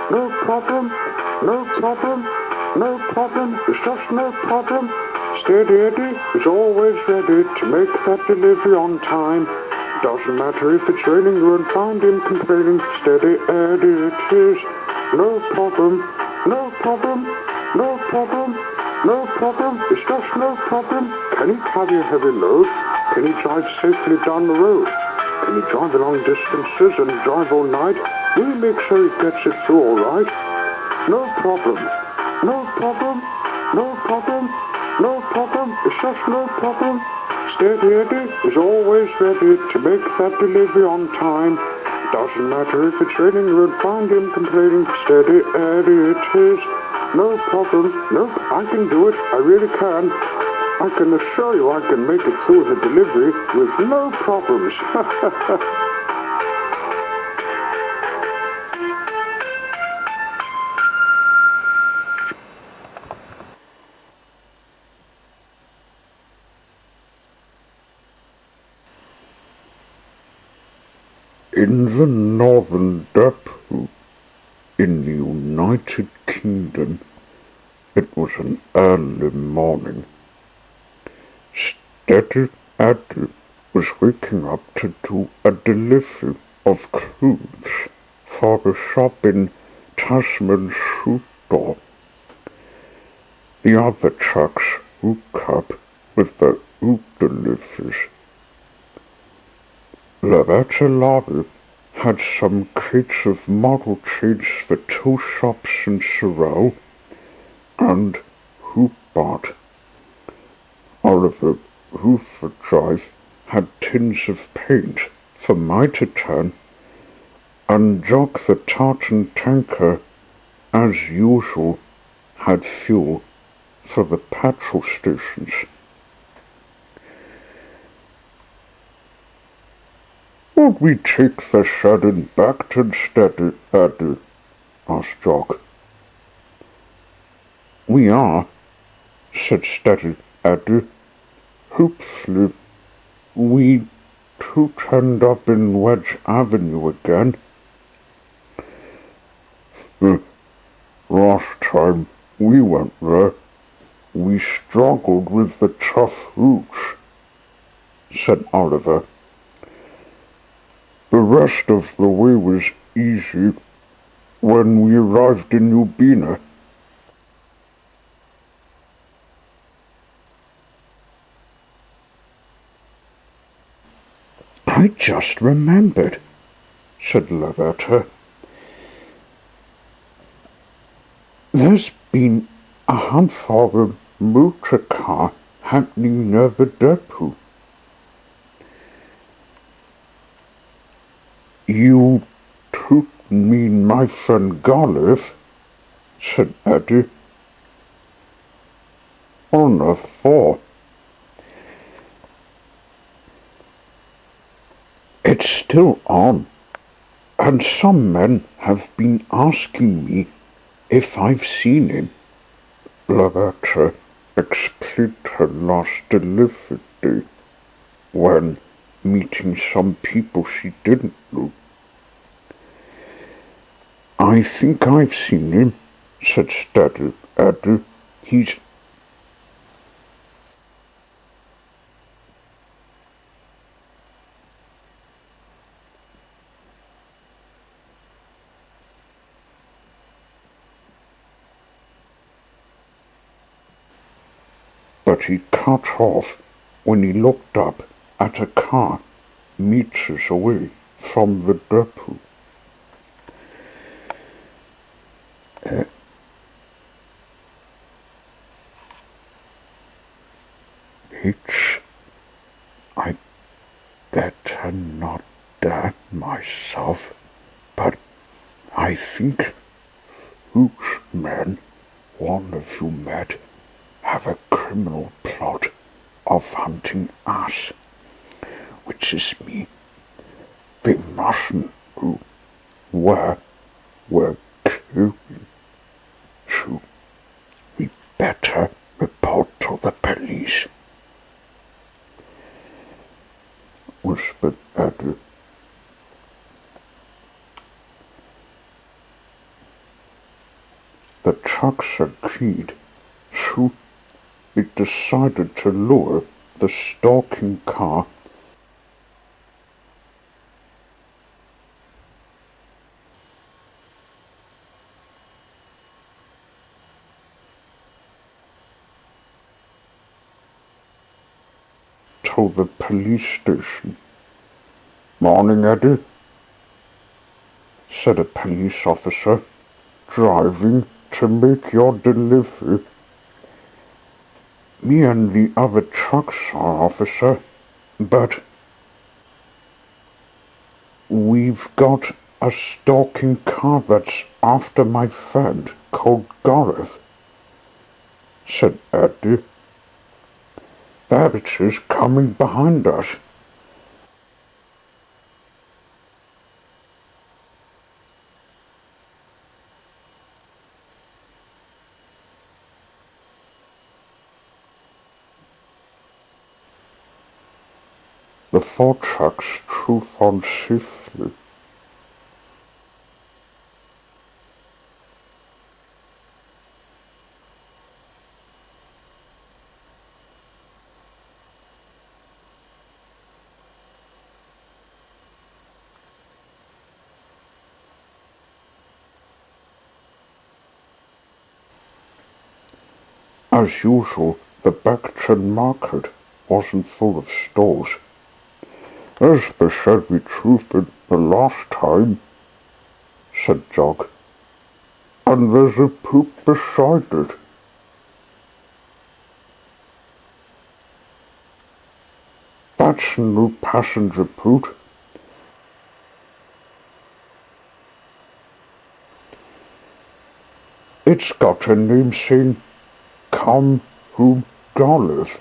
No problem, no problem, no problem, it's just no problem. Steady Eddie is always ready to make that delivery on time. Doesn't matter if it's raining, you won't find him complaining. Steady Eddie it is. No problem, no problem, no problem, no problem, it's just no problem. Can he carry a heavy load? Can he drive safely down the road? Can he drive long distances and drive all night? Will he make sure he gets it through all right? No problem, no problem, no problem, no problem, it's just no problem. Steady Eddie is always ready to make that delivery on time. Doesn't matter if it's raining, you won't find him complaining. Steady Eddie it is. No problem. Nope, I can do it. I really can. I can assure you I can make it through the delivery with no problems. In the Northern Depot, in the United Kingdom, it was an early morning. Steady Eddie was waking up to do a delivery of clothes for a shop in Tasmania. The other trucks woke up with their own deliveries. Loretta Lorry had some crates of model chains for two shops in Sorrel and Hobart. Oliver Hoover Drive had tins of paint for Mitre-Ten, and Jock the tartan tanker, as usual, had fuel for the petrol stations. "Won't we take the sudden back to Steady Eddie?" asked Jock. "We are," said Steady Eddie. "Hopefully we don't end up in Wedge Avenue again." "Last time we went there, we struggled with the tough routes," said Oliver. "The rest of the way was easy when we arrived in Ubina." "I just remembered," said Loretta. "There's been a handful motor car happening near the depot." "You don't mean my friend Garliff?" said Eddie. "On a thought. It's still on, and some men have been asking me if I've seen him." Loretta explained her last delivery day when meeting some people she didn't know. "I think I've seen him," said Steady Eddie. "He's..." But he cut off when he looked up at a car meters away from the depot. I better not dare myself, but I think those men one of you met have a criminal plot of hunting us, which is me. They mustn't know where we're going to. We better report to the police," whispered Eddie. the truck said keyed, so it decided to lower the stalking car to the police station. "Morning, Eddie," said a police officer, "driving to make your delivery." "Me and the other trucks are, officer, but we've got a stalking car that's after my friend called Gareth," said Eddie. "There it is coming behind us." The 4 trucks drove on swiftly. As usual, the Beckton market wasn't full of stalls. "As they said we truthed the last time," said Jog, "and there's a poop beside it." "That's no passenger poop." "It's got a name saying, 'Come Home Garliff,'"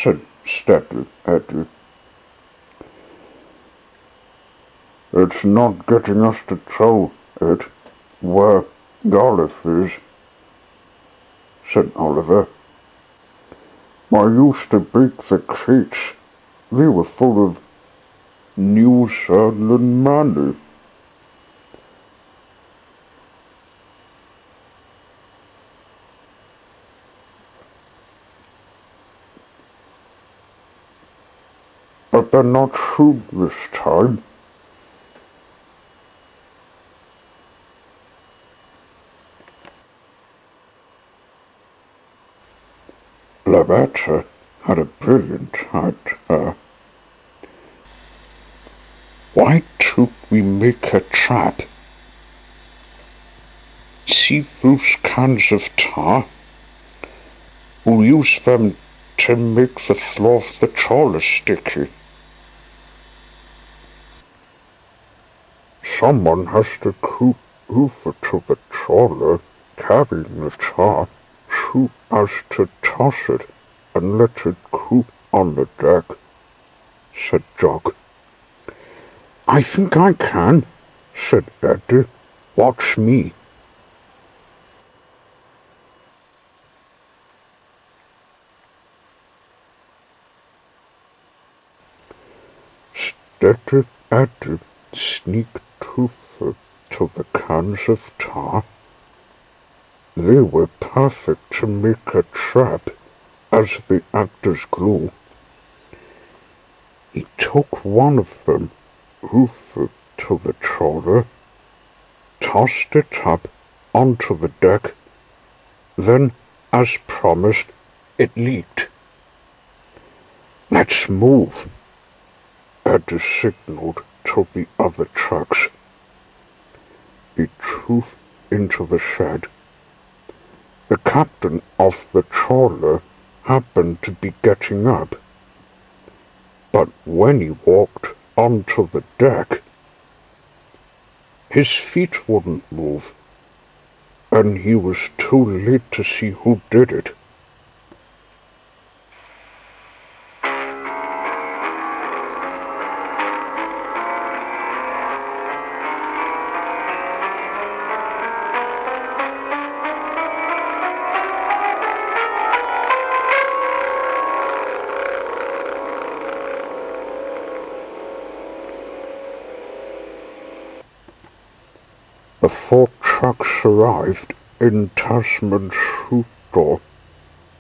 said steady Eddie. "It's not getting us to tell it where Garliff is," said Oliver. "I used to bake the cakes. They were full of New Zealand money." "But they're not true this time." Lavetta had a brilliant idea. "Why don't we make a trap? See those cans of tar? We'll use them to make the floor of the trawler sticky." "Someone has to creep over to the trawler carrying the tar so as to toss it and let it cool on the deck," said Jog. "I think I can," said Eddie. "Watch me." Steady Eddie sneaked over to the cans of tar. They were perfect to make a trap as the actors grew. He took one of them over to the trawler, tossed it up onto the deck, then, as promised, it leaked. "Let's move," Eddie signaled to the other trucks. He drove into the shed. The captain of the trawler happened to be getting up, but when he walked onto the deck, his feet wouldn't move, and he was too late to see who did it. The 4 trucks arrived in Tasman's Tullah,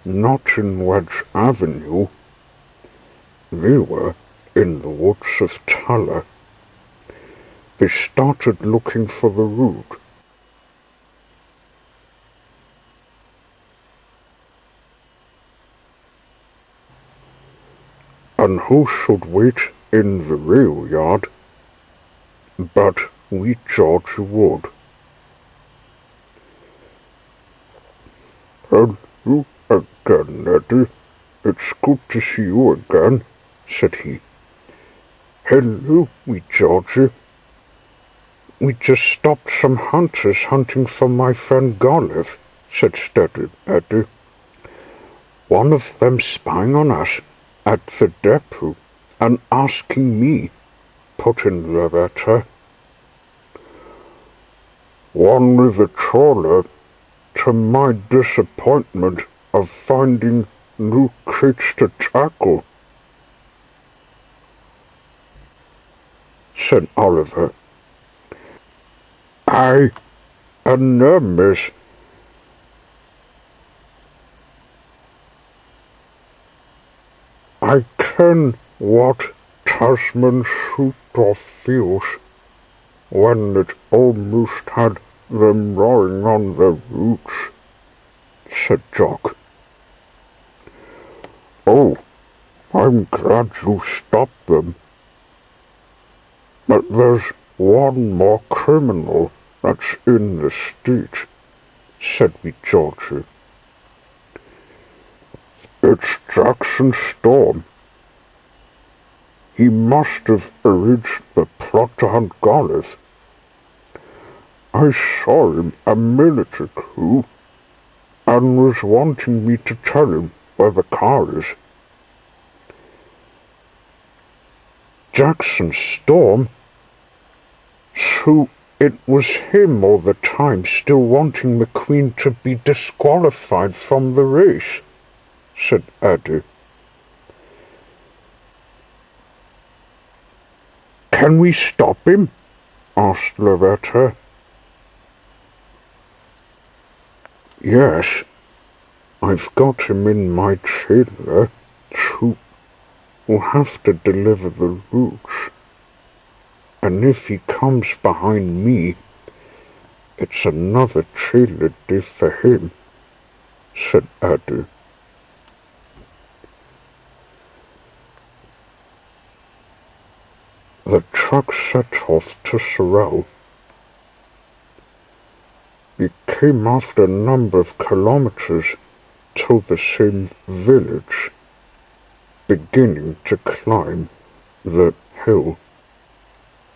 not in Wedge Avenue. They were in the woods of Tullah. They started looking for the route. And who should wait in the rail yard but wee George would. "Hello again, Eddie. It's good to see you again," said he. "Hello, wee Georgie. We just stopped some hunters hunting for my friend Golliff," said steady Eddie. "One of them spying on us at the depot and asking me," put in Loretta. "One with a trawler, to my disappointment of finding new crates to tackle," said Oliver. "Aye, and no, miss. I ken what Tasman shoot-off feels when it almost had them rowing on the roots," said Jock. "Oh, I'm glad you stopped them. But there's one more criminal that's in the state," said wee Georgie. "It's Jackson Storm. He must have arranged the plot to hunt Golliff. I saw him a minute ago, and was wanting me to tell him where the car is." "Jackson Storm? So it was him all the time, still wanting McQueen to be disqualified from the race," said Eddie. "Can we stop him?" asked Loretta. "Yes, I've got him in my trailer, so we'll have to deliver the roots. And if he comes behind me, it's another trailer day for him," said Eddie. The truck set off to Sorrel. They came after a number of kilometers to the same village, beginning to climb the hill,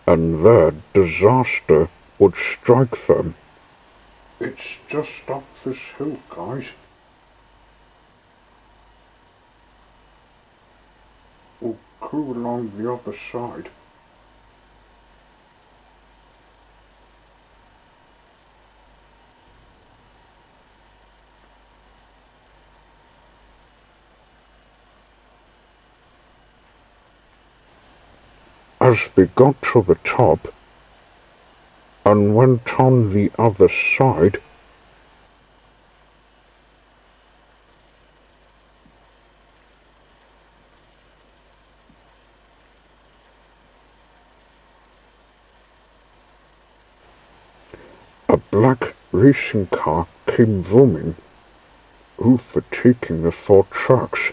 and there disaster would strike them. "It's just up this hill, guys. We'll go along the other side." As they got to the top and went on the other side, a black racing car came booming, overtaking the 4 trucks.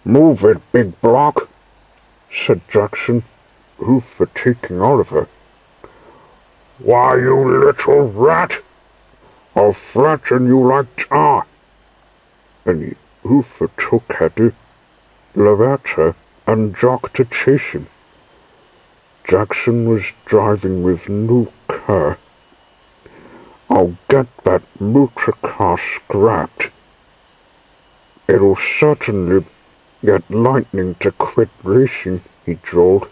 "Move it, big block," said Jackson, overtaking Oliver. "Why, you little rat! I'll flatten you like tar." And he overtook Eddie, Loretta, and Jock to chase him. Jackson was driving with no care. "I'll get that motor car scrapped. It'll certainly get lightning to quit racing," he drawled.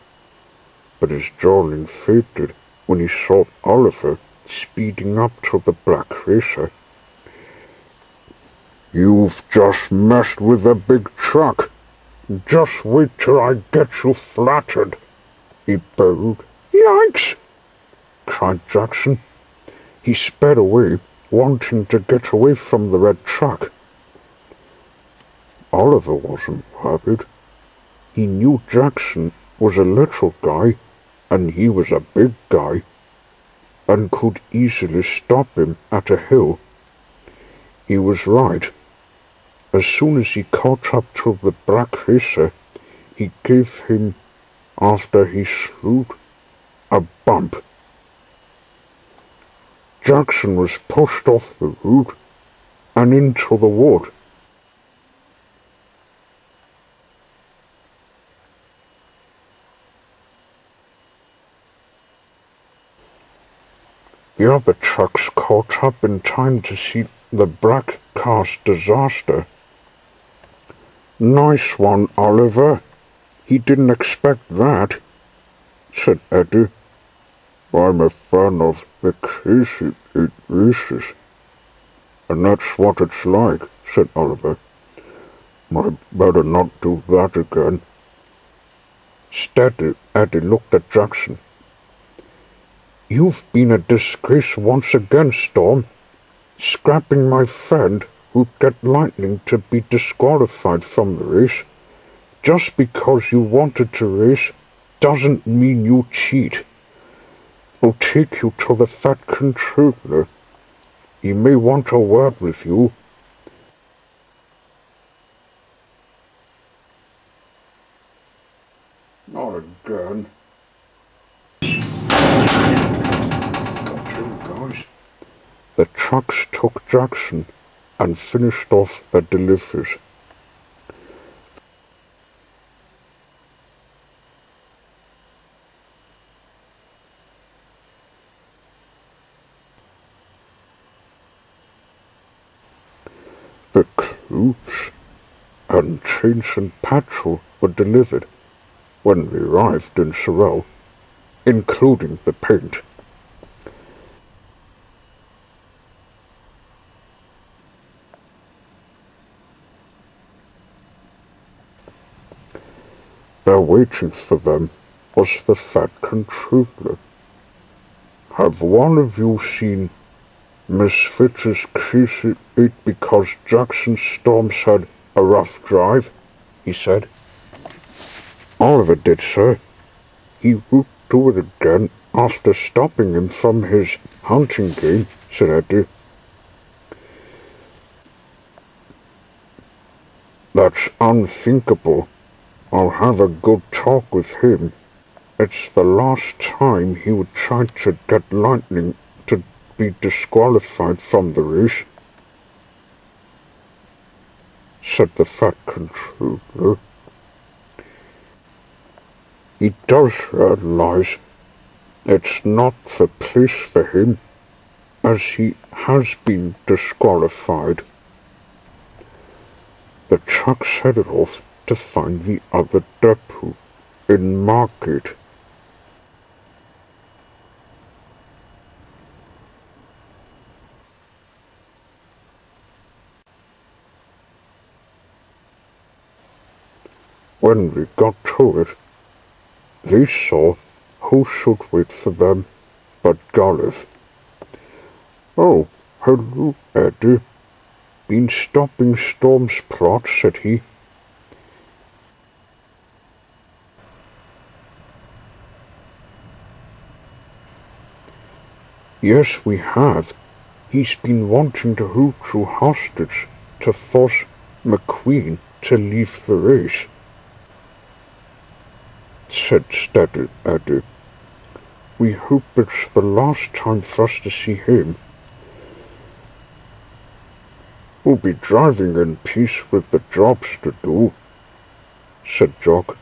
But his drawling faded when he saw Oliver speeding up to the black racer. "You've just messed with a big truck. Just wait till I get you flattened," he bellowed. Yikes! Cried Jackson. He sped away, wanting to get away from the red truck. Oliver wasn't worried. He knew Jackson was a little guy, and he was a big guy, and could easily stop him at a hill. He was right. As soon as he caught up to the black racer, he gave him, after he slewed, a bump. Jackson was pushed off the road and into the wood. The other trucks caught up in time to see the black car's disaster. Nice one, Oliver. He didn't expect that, said Eddie. I'm a fan of the crazy 8 races. And that's what it's like, said Oliver. I better not do that again. Steady, Eddie looked at Jackson. You've been a disgrace once again, Storm. Scrapping my friend who'd get lightning to be disqualified from the race. Just because you wanted to race doesn't mean you cheat. I'll take you to the Fat Controller. He may want a word with you. Not again. Got him, guys. The trucks took Jackson and finished off the deliveries. The clothes and chains and petrol were delivered when we arrived in Sorrel, including the paint. There waiting for them was the Fat Controller. Have one of you seen Miss Fitz's crazy 8 because Jackson Storms had a rough drive? He said. Oliver did, sir. He would do it again after stopping him from his hunting game, said Eddie. That's unthinkable. I'll have a good talk with him. It's the last time he would try to get lightning to be disqualified from the race, said the Fat Controller. He does realize it's not the place for him, as he has been disqualified. The trucks headed off to find the other depot in Market. When we got to it, they saw who should wait for them but Golliff. Oh, hello, Eddie. Been stopping Storm's plot, said he. Yes, we have. He's been wanting to hold you hostage to force McQueen to leave the race, said steady Eddie. We hope it's the last time for us to see him. We'll be driving in peace with the jobs to do, said Jock.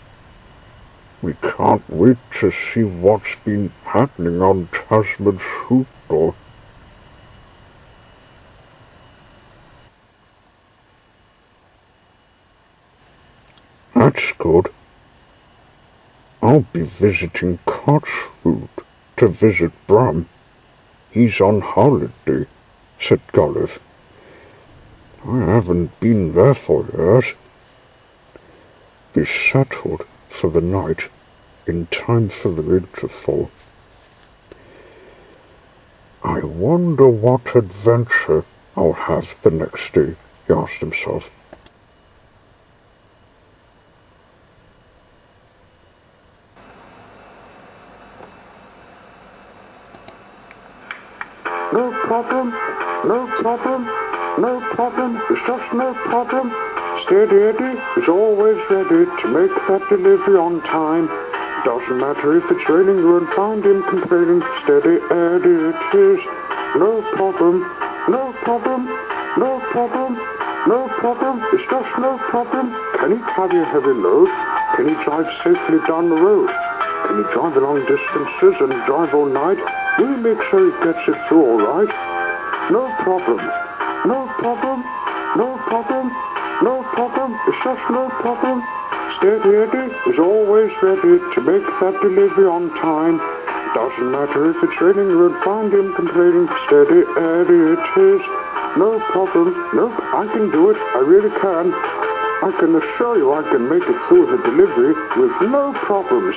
We can't wait to see what's been happening on Tasman's hoop door. That's good. I'll be visiting Cotswold to visit Brum. He's on holiday, said Golliff. I haven't been there for years. We settled for the night in time for the rain to fall. I wonder what adventure I'll have the next day, he asked himself. No problem, no problem, no problem, it's just no problem. Steady Eddie is always ready to make that delivery on time. Doesn't matter if it's raining, you won't find him complaining. Steady Eddie it is. No problem, no problem, no problem, no problem, it's just no problem. Can he carry a heavy load? Can he drive safely down the road? Can he drive long distances and drive all night? Will he make sure he gets it through all right? No problem, no problem, no problem, no problem, it's just no problem. Steady Eddie is always ready to make that delivery on time. Doesn't matter if it's raining, you won't find him complaining. Steady Eddie it is. No problem, nope, I can do it, I really can. I can assure you I can make it through the delivery with no problems.